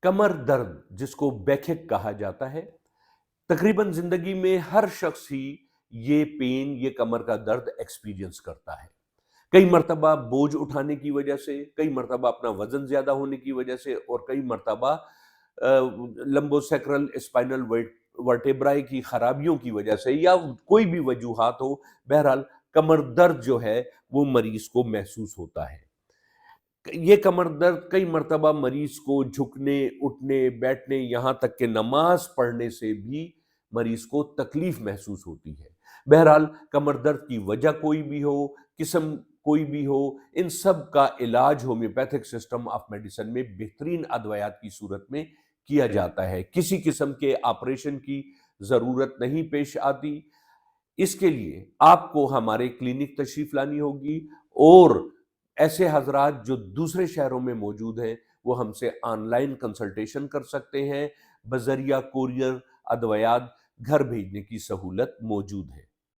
कमर दर्द जिसको बैकएक कहा जाता है, तकरीबन जिंदगी में हर शख्स ही ये पेन, ये कमर का दर्द एक्सपीरियंस करता है। कई मर्तबा बोझ उठाने की वजह से, कई मर्तबा अपना वजन ज्यादा होने की वजह से, और कई मर्तबा लंबोसेक्रल स्पाइनल वर्टेब्राई की खराबियों की वजह से, या कोई भी वजूहात हो, बहरहाल कमर दर्द जो है वो मरीज को महसूस होता है। ये कमर दर्द कई मर्तबा मरीज को झुकने, उठने, बैठने, यहाँ तक कि नमाज पढ़ने से भी मरीज को तकलीफ महसूस होती है। बहरहाल कमर दर्द की वजह कोई भी हो, किस्म कोई भी हो, इन सब का इलाज होम्योपैथिक सिस्टम ऑफ मेडिसिन में बेहतरीन अद्वयात की सूरत में किया जाता है। किसी किस्म के ऑपरेशन की ज़रूरत नहीं पेश आती। इसके लिए आपको हमारे क्लिनिक तशरीफ लानी होगी, और ऐसे हजरात जो दूसरे शहरों में मौजूद हैं वो हमसे ऑनलाइन कंसल्टेशन कर सकते हैं। बजरिया कोरियर अद्वयात घर भेजने की सहूलत मौजूद है।